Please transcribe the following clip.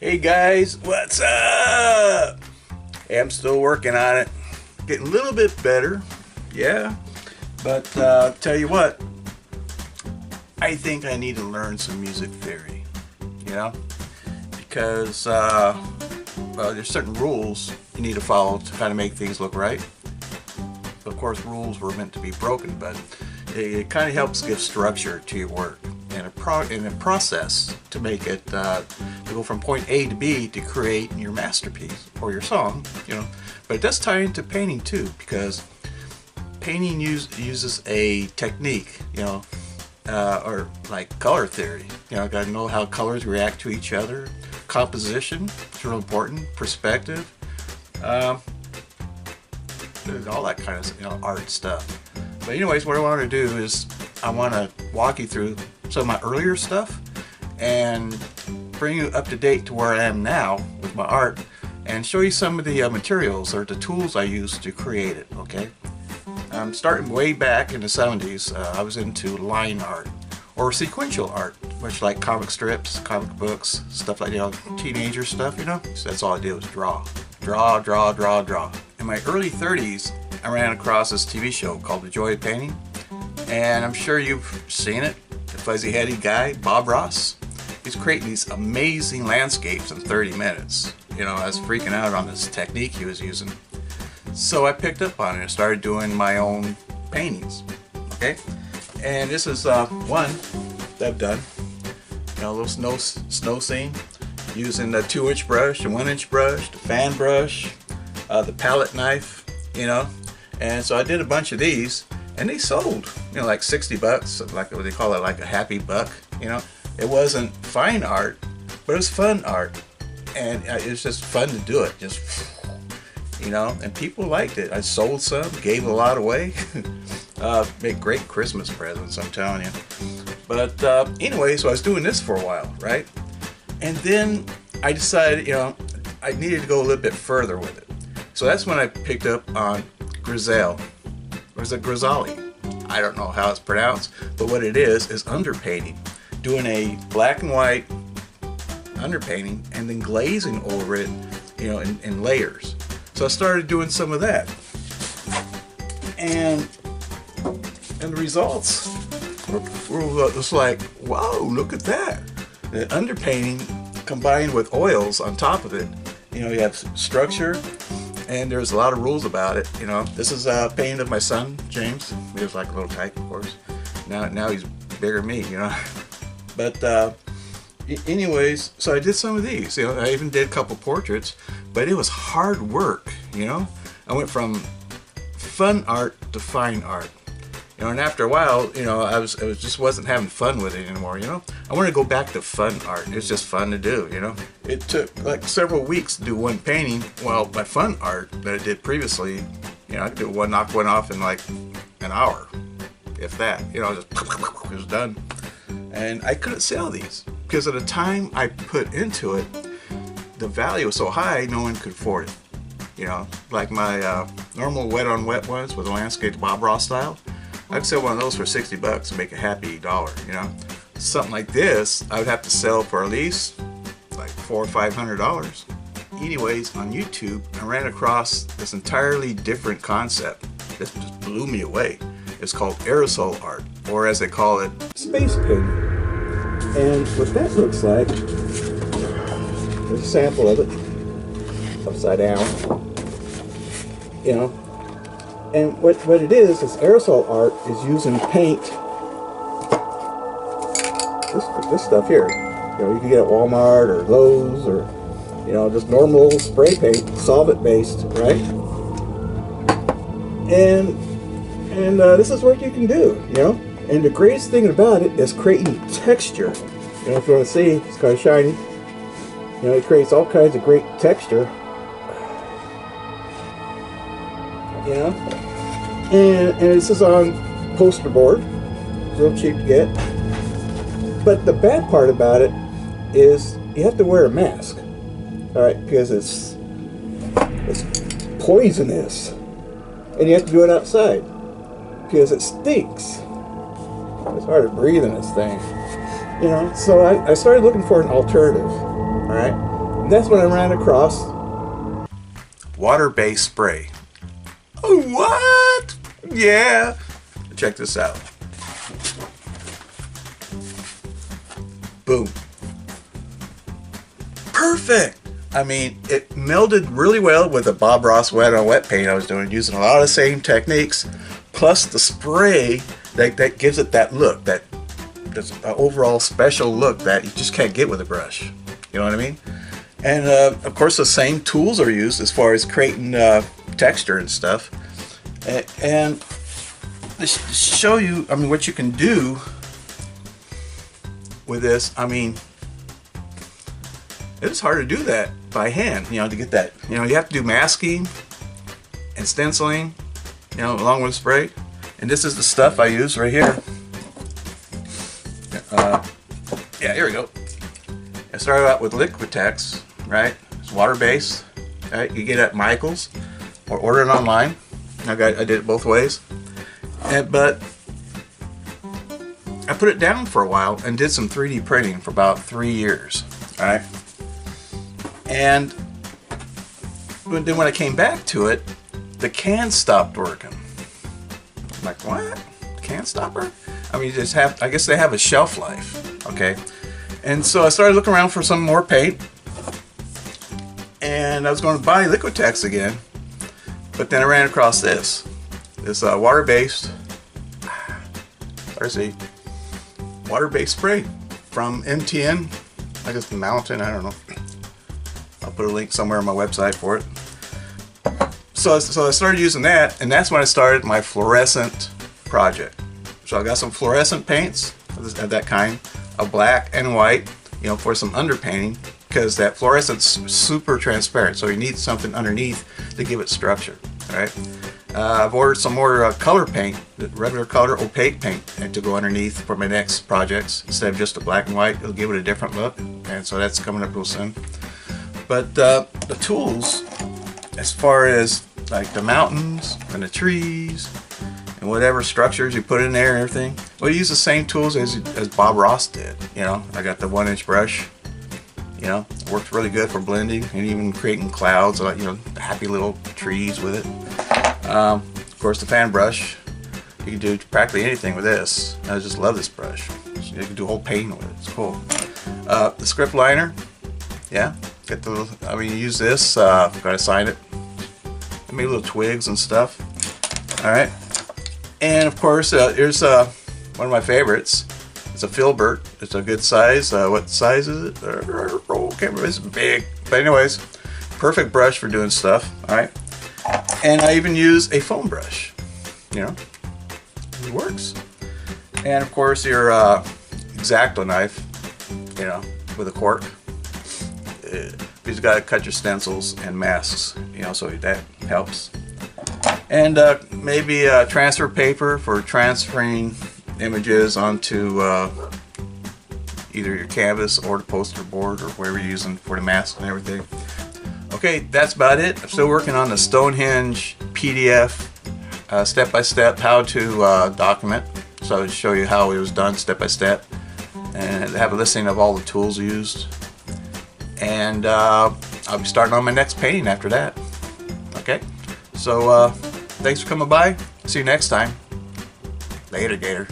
Hey guys, what's up? Hey, I'm still working on it. Getting a little bit better, yeah. But tell you what, I think I need to learn some music theory, you know? Because, well, there's certain rules you need to follow to kind of make things look right. Of course, rules were meant to be broken, but it kind of helps give structure to your work and a process to make it to go from point A to B to create your masterpiece or your song, you know. But it does tie into painting too, because painting uses a technique, you know, or like color theory. You know, got to know how colors react to each other. Composition is real important. Perspective. There's all that kind of, you know, art stuff. But anyways, what I want to do is I want to walk you through some of my earlier stuff and bring you up to date to where I am now with my art and show you some of the materials or the tools I use to create it, okay? Starting way back in the 70s, I was into line art or sequential art, much like comic strips, comic books, stuff like, you know, teenager stuff, you know? So that's all I did was draw. Draw, draw, draw, draw. In my early 30s, I ran across this TV show called The Joy of Painting, and I'm sure you've seen it. The fuzzy-headed guy, Bob Ross, he's creating these amazing landscapes in 30 minutes. You know, I was freaking out on this technique he was using. So I picked up on it and started doing my own paintings, okay? And this is one that I've done. You know, a little snow scene using the 2-inch brush, the 1-inch brush, the fan brush, the palette knife, you know. And so I did a bunch of these, and they sold, you know, like 60 bucks, like what they call it, like a happy buck, you know. It wasn't fine art, but it was fun art, and it was just fun to do it, just, you know, and people liked it. I sold some, gave a lot away. Make great Christmas presents, I'm telling you. But anyway, so I was doing this for a while, right? And then I decided, you know, I needed to go a little bit further with it. So that's when I picked up on Grizel. Or is it Grizzali? I don't know how it's pronounced, but what it is underpainting. Doing a black and white underpainting and then glazing over it, you know, in layers. So I started doing some of that. And the results were just like, wow, look at that. The underpainting combined with oils on top of it. You know, you have structure, and there's a lot of rules about it. You know, this is a painting of my son, James. He was like a little tyke, of course. Now he's bigger than me, you know. But anyways, so I did some of these. You know, I even did a couple portraits, but it was hard work, you know. I went from fun art to fine art. You know, and after a while, you know, I just wasn't having fun with it anymore, you know. I wanted to go back to fun art. It was just fun to do, you know. It took like several weeks to do one painting. Well, my fun art that I did previously, you know, I could do one, knock one off in like an hour, if that. You know, just it was done. And I couldn't sell these because at the time I put into it, the value was so high, no one could afford it. You know, like my normal wet on wet ones with a landscape Bob Ross style. I'd sell one of those for 60 bucks and make a happy dollar, you know. Something like this, I would have to sell for at least like $400 or $500. Anyways, on YouTube, I ran across this entirely different concept that just blew me away. It's called aerosol art, or as they call it, space painting. And what that looks like, there's a sample of it, upside down, you know. And what it is aerosol art is using paint, this stuff here. You know, you can get at Walmart or Lowe's or, you know, just normal spray paint, solvent based, right? And this is what you can do, you know. And the greatest thing about it is creating texture. You know, if you want to see, it's kind of shiny. You know, it creates all kinds of great texture. You know, and this is on poster board, real cheap to get. But the bad part about it is you have to wear a mask, all right, because it's poisonous, and you have to do it outside because it stinks. It's hard to breathe in this thing, you know. So I started looking for an alternative, all right. that's what I ran across. Water-based spray. Oh, what? Yeah. Check this out. Boom. Perfect. I mean, it melded really well with the Bob Ross wet on wet paint I was doing, using a lot of the same techniques, plus the spray that gives it that look, that's an overall special look that you just can't get with a brush. You know what I mean? And of course, the same tools are used as far as creating texture and stuff. And to show you, I mean, what you can do with this, I mean, it's hard to do that by hand, you know, to get that. You know, you have to do masking and stenciling, you know, along with spray. And this is the stuff I use right here. Yeah, here we go. I started out with Liquitex, right? It's water-based, right? You get it at Michael's or order it online. I did it both ways. But I put it down for a while and did some 3D printing for about 3 years, all right? And then when I came back to it, the can stopped working. I'm like, what? Can stop working? I mean, I guess they have a shelf life, okay? And so I started looking around for some more paint, and I was going to buy Liquitex again, but then I ran across this water-based, water-based spray from MTN. I guess Mountain, I don't know. I'll put a link somewhere on my website for it. So I started using that, and that's when I started my fluorescent project. So I got some fluorescent paints of that kind, of black and white, you know, for some underpainting, because that fluorescent's super transparent, so you need something underneath to give it structure. All right. I've ordered some more color paint, regular color opaque paint, to go underneath for my next projects. Instead of just a black and white, it'll give it a different look, and so that's coming up real soon. But the tools, as far as like the mountains and the trees and whatever structures you put in there and everything, well, you use the same tools as Bob Ross did. You know, I got the 1-inch brush. You know, it works really good for blending and even creating clouds, you know, happy little trees with it. Of course, the fan brush, you can do practically anything with this. I just love this brush. You can do a whole painting with it. It's cool. The script liner, yeah. Get the little, I mean, you use this. Gotta sign it. I made little twigs and stuff. All right. And of course, here's one of my favorites. It's a filbert. It's a good size. What size is it? Oh, can't remember. It's big. But anyways, perfect brush for doing stuff. All right. And I even use a foam brush. You know, it works. And of course, your X-Acto knife. You know, with a cork. You've got to cut your stencils and masks. You know, so that helps. And maybe transfer paper for transferring images onto either your canvas or the poster board or whatever you're using for the mask and everything. Okay, that's about it. I'm still working on the Stonehenge PDF step-by-step how to document. So I'll show you how it was done step by step and have a listing of all the tools used. And I'll be starting on my next painting after that. Okay, so thanks for coming by. See you next time. Later, Gator.